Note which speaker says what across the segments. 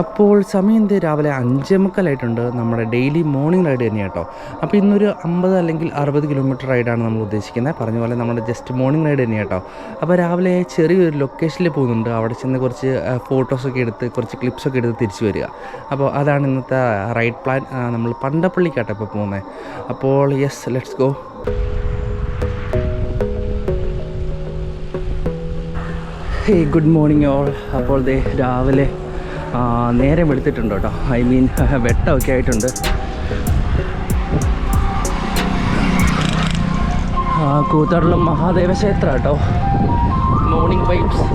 Speaker 1: അപ്പോൾ സമയം രാവിലെ 5:45 നമ്മുടെ ഡെയിലി മോർണിംഗ് റൈഡ് തന്നെയാണ് കേട്ടോ. അപ്പോൾ ഇന്നൊരു 50 അല്ലെങ്കിൽ 60 കിലോമീറ്റർ റൈഡാണ് നമ്മൾ ഉദ്ദേശിക്കുന്നത്. പറഞ്ഞ പോലെ നമ്മുടെ ജസ്റ്റ് മോർണിംഗ് റൈഡ് തന്നെയാണ് കേട്ടോ. അപ്പോൾ രാവിലെ ചെറിയൊരു ലൊക്കേഷനിൽ പോകുന്നുണ്ട്. അവിടെ ചെന്ന് കുറച്ച് ഫോട്ടോസൊക്കെ എടുത്ത് കുറച്ച് ക്ലിപ്സൊക്കെ എടുത്ത് തിരിച്ചു വരിക. അപ്പോൾ അതാണ് ഇന്നത്തെ റൈഡ് പ്ലാൻ. നമ്മൾ പണ്ടപ്പള്ളിക്കാട്ടോ ഇപ്പോൾ പോകുന്നത്. അപ്പോൾ yes, let's go. Hey, good morning all. അപ്പോൾ രാവിലെ നേരം വെളുത്തിട്ടുണ്ട് കേട്ടോ. ഐ മീൻ വെട്ടമൊക്കെ ആയിട്ടുണ്ട്. കൂത്താടുള്ള മഹാദേവ ക്ഷേത്രം കേട്ടോ. Morning vibes.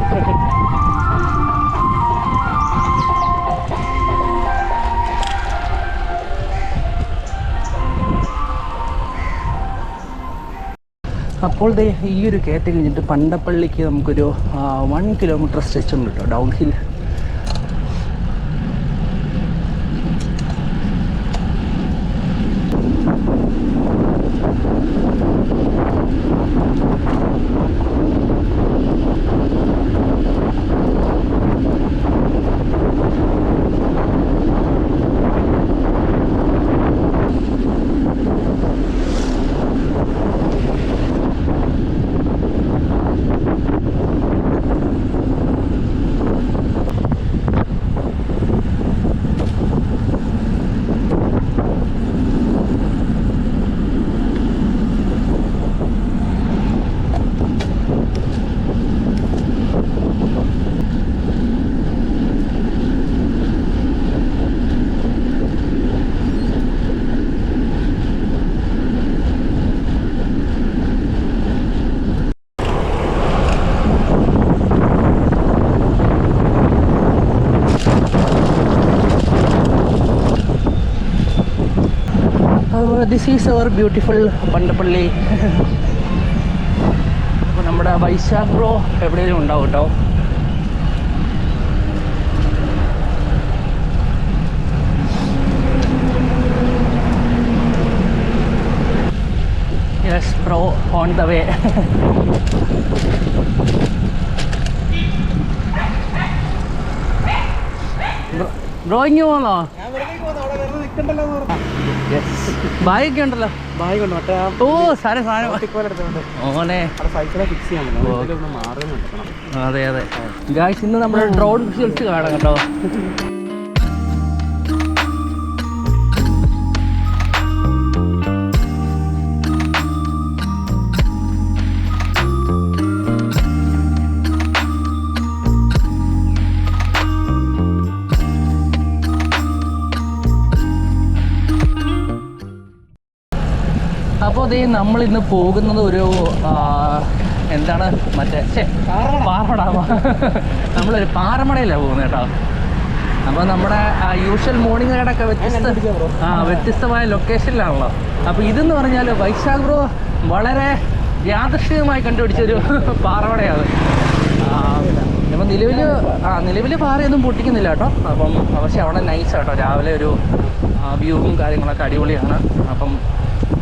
Speaker 1: അപ്പോൾ ഈ ഒരു കയറ്റം കഴിഞ്ഞിട്ട് പണ്ടപ്പള്ളിക്ക് നമുക്കൊരു 1 കിലോമീറ്റർ സ്ട്രെച്ച് ഉണ്ട് കേട്ടോ, down hill. This is our beautiful Pandappally. അപ്പോൾ നമ്മുടെ വൈശാഖ് ബ്രോ എവിടെയെങ്കിലും ഉണ്ടാവും കേട്ടോ. Yes bro, on the way. Bro ഇങ്ങ് പോന്നോ? ബാഗൊക്കെ ഉണ്ടല്ലോ. ബാഗ് ഉണ്ട് മറ്റേ. ഓ സാധനം ഓനെ. അതെ അതെ ഗായ്സ്, ഇന്ന് നമ്മൾ ഡ്രോൺ വിഷ്വൽസ് കാണാം കേട്ടോ. അപ്പോൾ നമ്മളിന്ന് പോകുന്നത് ഒരു എന്താണ് മറ്റേ പാറമട. നമ്മളൊരു പാറമടയിലാണ് പോകുന്നത് കേട്ടോ. അപ്പോൾ നമ്മുടെ യൂഷ്വൽ മോർണിംഗ് റൈഡൊക്കെ വ്യത്യസ്തമായ ലൊക്കേഷനിലാണല്ലോ. അപ്പോൾ ഇതെന്ന് പറഞ്ഞാൽ വൈശാഖ് ബ്രോ വളരെ യാദൃശ്ചികമായി കണ്ടുപിടിച്ചൊരു പാറമടയാണ്. അപ്പം നിലവിൽ പാറയൊന്നും പൊട്ടിക്കുന്നില്ല കേട്ടോ. അപ്പം പക്ഷേ അവിടെ നൈസ് കേട്ടോ. രാവിലെ ഒരു വ്യൂവും കാര്യങ്ങളൊക്കെ അടിപൊളിയാണ്. അപ്പം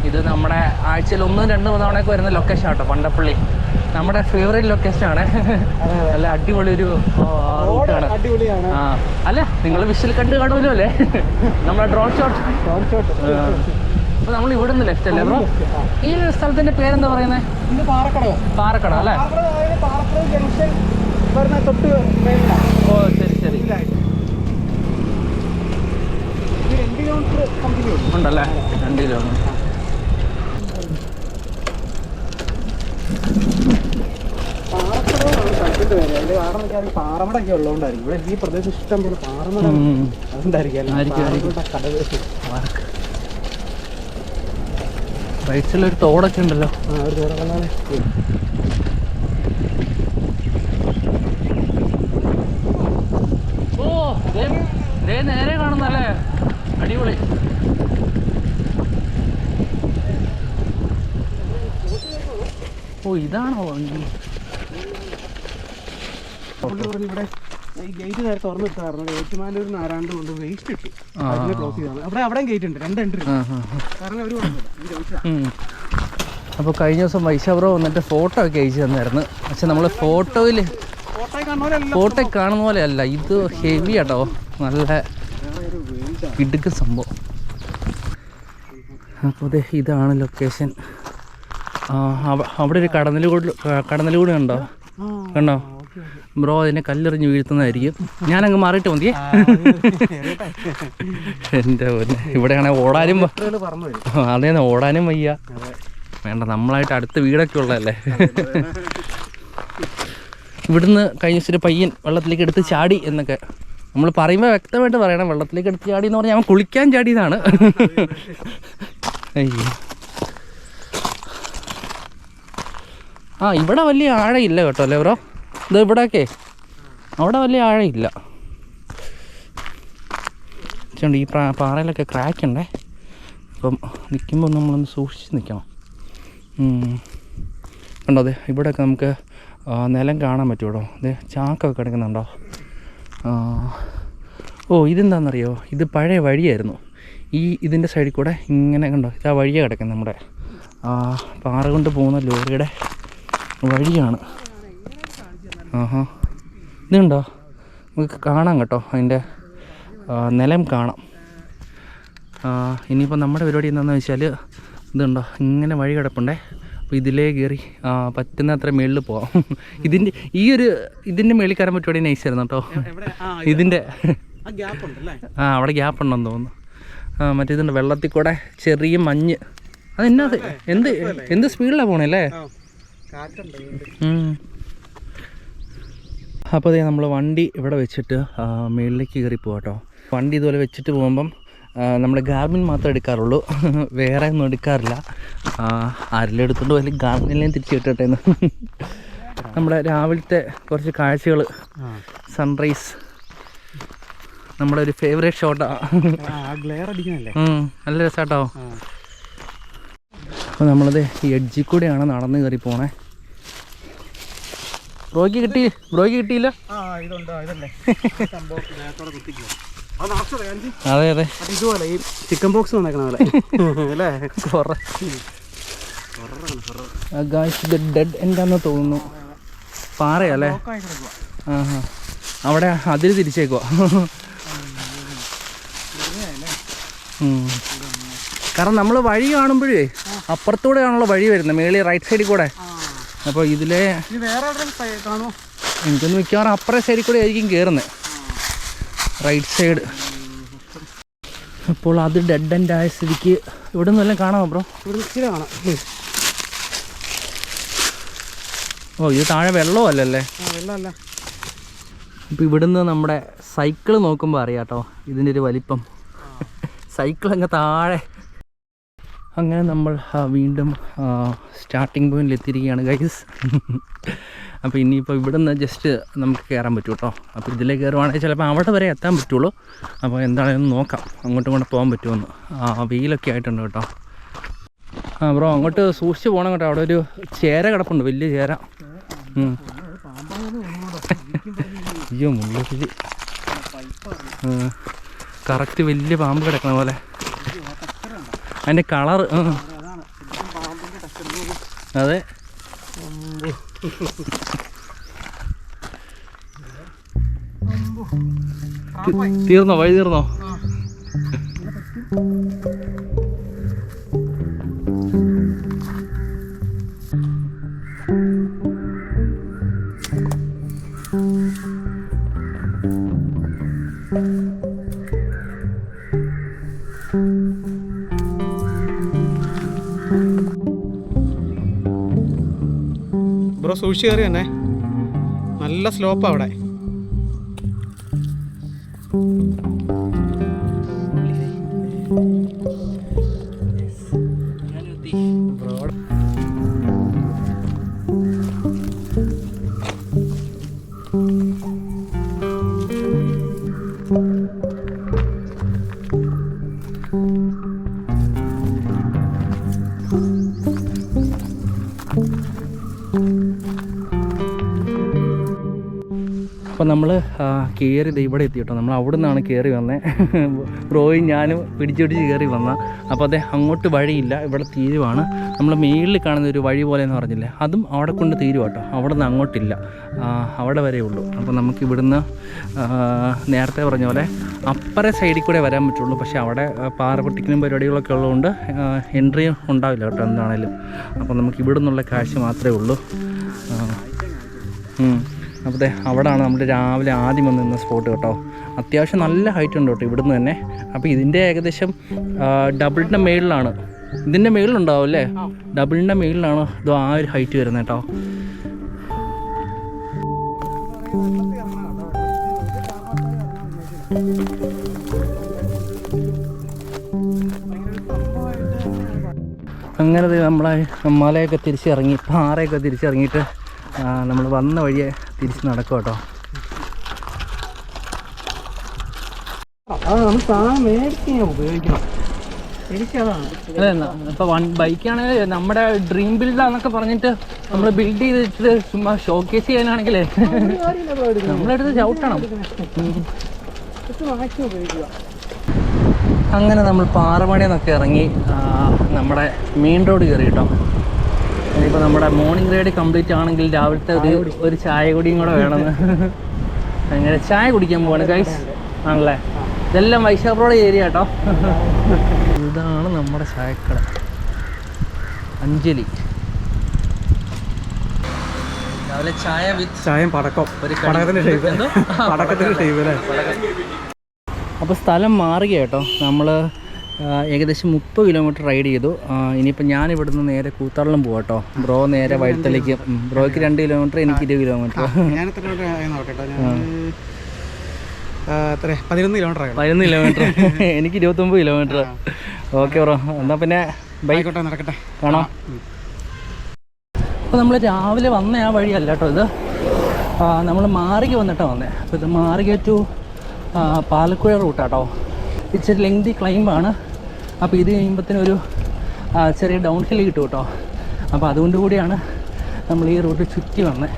Speaker 1: ഇത് നമ്മുടെ ആഴ്ചയിൽ 1-2 തവണയൊക്കെ വരുന്ന ലൊക്കേഷൻ കേട്ടോ പണ്ടപ്പള്ളി. നമ്മുടെ ഫേവറേറ്റ് ലൊക്കേഷനാണ്. നല്ല അടിപൊളി ഒരു റൂട്ടാണ്. അല്ല, നിങ്ങൾ വിഷ്വൽ കണ്ട് കാണുമല്ലോ അല്ലേ നമ്മുടെ ഡ്രോൺ ഷോട്ട്. അപ്പോൾ നമ്മൾ ഇവിടെ നിന്ന് ലെഫ്റ്റ് അല്ലേ ബ്രോ? ഈ സ്ഥലത്തിൻ്റെ പേരെന്താ പറയുന്നത്? പാറക്കട അല്ലേ? ഓ ശരി ശരി. ഉണ്ടല്ലേ, 2 കിലോമീറ്റർ. പാറമടൊക്കെ ഉള്ളതുകൊണ്ടായിരിക്കും ഇവിടെ ഈ പ്രദേശം ഇഷ്ടം പോലെ പാറമട. അതുകൊണ്ടായിരിക്കും റൈറ്റ്സിലൊരു തോടൊക്കെ ഉണ്ടല്ലോ. ഒരു തോടൊക്കെ. ഓ നേരെ കാണുന്നല്ലേ, അടിപൊളി. ഓ ഇതാണോ ഇവിടെ ഈ ഗേറ്റ് നേരെ തുറന്നിട്ടായിരുന്നു. ഏറ്റുമാനൂരിൽ നിന്ന് ആരാണ്ട് കൊണ്ട് വേസ്റ്റ് ഇട്ടു. അതിനെ ക്ലോസ് ചെയ്താണ്. അവിടെ ഗേറ്റ് ഉണ്ട്, 2 എൻട്രി. കാരണം അവർ അപ്പോൾ കഴിഞ്ഞ ദിവസം വൈശാഖ് ബ്രോ വന്നിട്ട് ഫോട്ടോ ഒക്കെ അയച്ചു തന്നായിരുന്നു. പക്ഷെ നമ്മൾ ഫോട്ടോ കാണുന്ന പോലെ അല്ല, ഇത് ഹെവി ആട്ടോ. നല്ല ഇടുക്ക് സംഭവം. അപ്പോൾ അതെ ഇതാണ് ലൊക്കേഷൻ. അവിടെ ഒരു കടന്നലുകൂടി ഉണ്ടോ? കണ്ടോ ബ്രോ? അതിനെ കല്ലെറിഞ്ഞ് വീഴ്ത്തുന്നതായിരിക്കും. ഞാനങ്ങ് മാറിയിട്ട് മതിയേ. എൻ്റെ ഇവിടെയാണെങ്കിൽ ഓടാനും അതേന്ന് ഓടാനും വയ്യ. വേണ്ട, നമ്മളായിട്ട് അടുത്ത വീടൊക്കെ ഉള്ളതല്ലേ. ഇവിടുന്ന് കഴിഞ്ഞ ദിവസം ഒരു പയ്യൻ വെള്ളത്തിലേക്ക് എടുത്ത് ചാടി എന്നൊക്കെ നമ്മൾ പറയുമ്പോൾ വ്യക്തമായിട്ട് പറയണം. വെള്ളത്തിലേക്ക് എടുത്ത് ചാടി എന്ന് പറഞ്ഞാൽ അവൻ കുളിക്കാൻ ചാടിയതാണ്. അയ്യോ, ഇവിടെ വലിയ ആഴയില്ല കേട്ടോ അല്ലേ ബ്രോ? ഇത് ഇവിടെയൊക്കെ അവിടെ വലിയ ആഴയില്ല. ഈ പാറയിലൊക്കെ ക്രാക്ക് ഉണ്ടേ. അപ്പം നിൽക്കുമ്പോൾ നമ്മളൊന്ന് സൂക്ഷിച്ച് നിൽക്കണം. കണ്ടോ അതെ ഇവിടെയൊക്കെ നമുക്ക് നിലം കാണാൻ പറ്റും കേട്ടോ. അതെ ചാക്കൊക്കെ കിടക്കുന്നുണ്ടോ? ഇതെന്താണെന്നറിയോ? ഇത് പഴയ വഴിയായിരുന്നു. ഇതിൻ്റെ സൈഡിൽ കൂടെ ഇങ്ങനെ കണ്ടോ, ഇതാ വഴിയാണ് കിടക്കുന്നത്. നമ്മുടെ പാറ കൊണ്ട് പോകുന്ന ലോറിയുടെ വഴിയാണ്. ഇതുണ്ടോ? നമുക്ക് കാണാം കേട്ടോ, അതിൻ്റെ നിലം കാണാം. ഇനിയിപ്പോൾ നമ്മുടെ പരിപാടി എന്താണെന്ന് വെച്ചാൽ ഇതുണ്ടോ ഇങ്ങനെ വഴി കിടപ്പുണ്ടേ. അപ്പോൾ ഇതിലേ കയറി പറ്റുന്ന അത്ര മേളിൽ പോവാം. ഇതിൻ്റെ മേളിൽ കയറാൻ പറ്റുവാടി നൈസായിരുന്നു കേട്ടോ. ഇതിൻ്റെ അവിടെ ഗ്യാപ്പ് ഉണ്ടെന്ന് തോന്നുന്നു. മറ്റേതുണ്ട് വെള്ളത്തിൽ കൂടെ ചെറിയ മഞ്ഞ്. അതെന്നാ എന്ത് സ്പീഡിലാണ് പോണല്ലേ. അപ്പോൾ അതേ നമ്മൾ വണ്ടി ഇവിടെ വെച്ചിട്ട് മേളിലേക്ക് കയറി പോകാം കേട്ടോ. വണ്ടി ഇതുപോലെ വെച്ചിട്ട് പോകുമ്പം നമ്മൾ ഗാർമിൻ മാത്രമേ എടുക്കാറുള്ളൂ, വേറെ ഒന്നും എടുക്കാറില്ല. ആരെല്ലാം എടുത്തുകൊണ്ട് പോയാലും ഗാർമിനെല്ലാം തിരിച്ച് കിട്ടട്ടെ എന്ന്. നമ്മുടെ രാവിലത്തെ കുറച്ച് കാഴ്ചകൾ, സൺറൈസ് നമ്മുടെ ഒരു ഫേവറേറ്റ് ഷോട്ടാണ്. നല്ല രസമാട്ടോ. അപ്പോൾ നമ്മളത് ഈ എഡ്ജിൽ കൂടെയാണ് നടന്ന് കയറി പോണേ. ബ്രോയ്ക്ക് കിട്ടിയില്ല? അതെ അതെ, ഇതുപോലെ ഈ ചിക്കൻ ബോക്സ് വന്നേക്കണ ഇത് ഡെഡ് എൻഡാന്ന് തോന്നുന്നു. പാറയല്ലേ? അവിടെ അതിൽ തിരിച്ചേക്കുവാ. കാരണം നമ്മൾ വഴി കാണുമ്പോഴേ അപ്പുറത്തൂടെയാണല്ലോ വഴി വരുന്നത്, മേളിൽ റൈറ്റ് സൈഡിൽ കൂടെ. അപ്പോൾ ഇതിലെ എനിക്കൊന്ന് മിക്കവാറും അപ്പുറത്തെ സൈഡിൽ കൂടെ ആയിരിക്കും കയറുന്നത്, റൈറ്റ് സൈഡ്. അപ്പോൾ അത് ഡെഡ് എൻഡ് ആയ സ്ഥിതിക്ക് ഇവിടെ നിന്ന് വല്ലതും കാണാമോ ബ്രോ? ഇവിടെ കാണാം. ഇത് താഴെ വെള്ളവും അല്ലല്ലേ? വെള്ളമല്ല. അപ്പോൾ ഇവിടുന്ന് നമ്മുടെ സൈക്കിള് നോക്കുമ്പോൾ അറിയാം കേട്ടോ ഇതിൻ്റെ ഒരു വലിപ്പം. സൈക്കിൾ അങ്ങ് താഴെ. അങ്ങനെ നമ്മൾ വീണ്ടും സ്റ്റാർട്ടിങ് പോയിന്റിൽ എത്തിയിരിക്കുകയാണ് ഗൈസ്. അപ്പോൾ ഇനിയിപ്പോൾ ഇവിടുന്ന് ജസ്റ്റ് നമുക്ക് കയറാൻ പറ്റും കേട്ടോ. അപ്പോൾ ഇതിലേക്ക് കയറുവാണെങ്കിൽ ചിലപ്പോൾ അവിടെ വരെ എത്താൻ പറ്റുള്ളൂ. അപ്പോൾ എന്താണെന്ന് നോക്കാം, അങ്ങോട്ടും ഇങ്ങോട്ട് പോകാൻ പറ്റുമെന്ന്. വെയിലൊക്കെ ആയിട്ടുണ്ട് കേട്ടോ. ബ്രോ അങ്ങോട്ട് സൂക്ഷിച്ച് പോകണം കേട്ടോ. അവിടെ ഒരു ചേര കിടപ്പുണ്ട്, വലിയ ചേര. അയ്യോ മുള്ളിൽ കറക്റ്റ് വലിയ പാമ്പ് കിടക്കണ പോലെ. അതിൻ്റെ കളർ അതെ. തീർന്നോ? വഴി തീർന്നോ?
Speaker 2: ബ്രോ സൂക്ഷിച്ച് കയറി തന്നെ, നല്ല സ്ലോപ്പാണ് അവിടെ.
Speaker 1: അപ്പോൾ നമ്മൾ കയറി ഇവിടെ എത്തി കേട്ടോ. നമ്മൾ അവിടെ നിന്നാണ് കയറി വന്നത്. ബ്രോയും ഞാനും പിടിച്ച് കയറി വന്ന. അപ്പോൾ അതെ അങ്ങോട്ട് വഴിയില്ല, ഇവിടെ തീരുവാണ്. നമ്മൾ മേളിൽ കാണുന്ന ഒരു വഴി പോലെ എന്ന് പറഞ്ഞില്ലേ, അതും അവിടെ കൊണ്ട് തീരുവ കേട്ടോ. അവിടെ നിന്ന് അങ്ങോട്ടില്ല, അവിടെ വരെ ഉള്ളൂ. അപ്പോൾ നമുക്ക് ഇവിടുന്ന് നേരത്തെ പറഞ്ഞ പോലെ അപ്പറെ സൈഡിൽ കൂടെ വരാൻ പറ്റുള്ളൂ. പക്ഷേ അവിടെ പാറ പൊട്ടിക്കലും പരിപാടികളൊക്കെ ഉള്ളതുകൊണ്ട് എൻട്രി ഉണ്ടാവില്ല കേട്ടോ എന്താണേലും. അപ്പോൾ നമുക്ക് ഇവിടെ നിന്നുള്ള കാഴ്ച മാത്രമേ ഉള്ളൂ. അപ്പോൾ അവിടെയാണ് നമ്മൾ രാവിലെ ആദ്യം വന്ന് നിന്ന സ്പോട്ട് കേട്ടോ. അത്യാവശ്യം നല്ല ഹൈറ്റ് ഉണ്ട് കേട്ടോ ഇവിടുന്ന് തന്നെ. അപ്പോൾ ഇതിൻ്റെ ഏകദേശം ഡബിളിൻ്റെ മേളിലാണ്, ഇതിൻ്റെ മേളിലുണ്ടാവും അല്ലേ, ഡബിളിൻ്റെ മേളിലാണ് ഇത് ആ ഒരു ഹൈറ്റ് വരുന്നത് കേട്ടോ. അങ്ങനെ നമ്മളെ മലയൊക്കെ തിരിച്ചിറങ്ങി, പാറയൊക്കെ തിരിച്ചിറങ്ങിയിട്ട് നമ്മൾ വന്ന വഴിയെ തിരിച്ച് നടക്കും കേട്ടോ. ഉപയോഗിക്കണം. അതെ, ഇപ്പോൾ ബൈക്കാണെങ്കിൽ നമ്മുടെ ഡ്രീം ബിൽഡാന്നൊക്കെ പറഞ്ഞിട്ട് നമ്മൾ ബിൽഡ് ചെയ്തിട്ട് ചുമ്മാ ഷോക്കേസ് ചെയ്യാനാണെങ്കിലേ നമ്മളെടുത്ത് ചവിട്ടണം. അങ്ങനെ നമ്മൾ പാറമടയിൽ നിന്നൊക്കെ ഇറങ്ങി നമ്മുടെ മെയിൻ റോഡ് കയറി കേട്ടോ. ഇനിയിപ്പോൾ നമ്മുടെ മോർണിംഗ് റൈഡ് കംപ്ലീറ്റ് ആണെങ്കിൽ രാവിലത്തെ ഒരു ചായ കുടിയും കൂടെ വേണമെന്ന് അങ്ങനെ ചായ കുടിക്കാൻ പോവാണ് ഗൈസ്. ആണല്ലേ, ഇതെല്ലാം വൈശാഖ് റോഡ് ഏരിയ കേട്ടോ. ഇതാണ് നമ്മുടെ ചായക്കട അഞ്ജലി. രാവിലെ ചായ വിത്ത്
Speaker 2: ചായം പടക്കം, പടക്കത്തിൻ്റെ ഷേപ്പ് അല്ലേ.
Speaker 1: അപ്പോൾ സ്ഥലം മാറുക കേട്ടോ. നമ്മൾ ഏകദേശം 30 കിലോമീറ്റർ റൈഡ് ചെയ്തു. ഇനിയിപ്പോൾ ഞാൻ ഇവിടുന്ന് നേരെ കൂത്താളം പോകാം കേട്ടോ. ബ്രോ നേരെ വഴുത്തലേക്ക്. ബ്രോയ്ക്ക് 2 കിലോമീറ്റർ, എനിക്ക് 20 കിലോമീറ്റർ.
Speaker 2: 11 കിലോമീറ്റർ,
Speaker 1: എനിക്ക് 29 കിലോമീറ്റർ. ഓക്കെ ബ്രോ, എന്നാൽ പിന്നെ ബൈക്കോട്ടെ
Speaker 2: നടക്കട്ടെ,
Speaker 1: കാണാം. അപ്പോൾ നമ്മൾ രാവിലെ വന്ന ആ വഴിയല്ല കേട്ടോ ഇത്, നമ്മൾ മാറിക വന്നിട്ടാണ് വന്നത്. അപ്പോൾ ഇത് മാറിക ടു പാലക്കുഴ റൂട്ടാട്ടോ. ഇച്ചിരി ലെങ്തി ക്ലൈമ്പാണ്. അപ്പോൾ ഇത് കഴിയുമ്പോഴത്തേനൊരു ചെറിയ ഡൗൺ ഹിൽ കിട്ടും കേട്ടോ. അപ്പോൾ അതുകൊണ്ട് കൂടിയാണ് നമ്മൾ ഈ റൂട്ട് ചുറ്റി വന്നത്.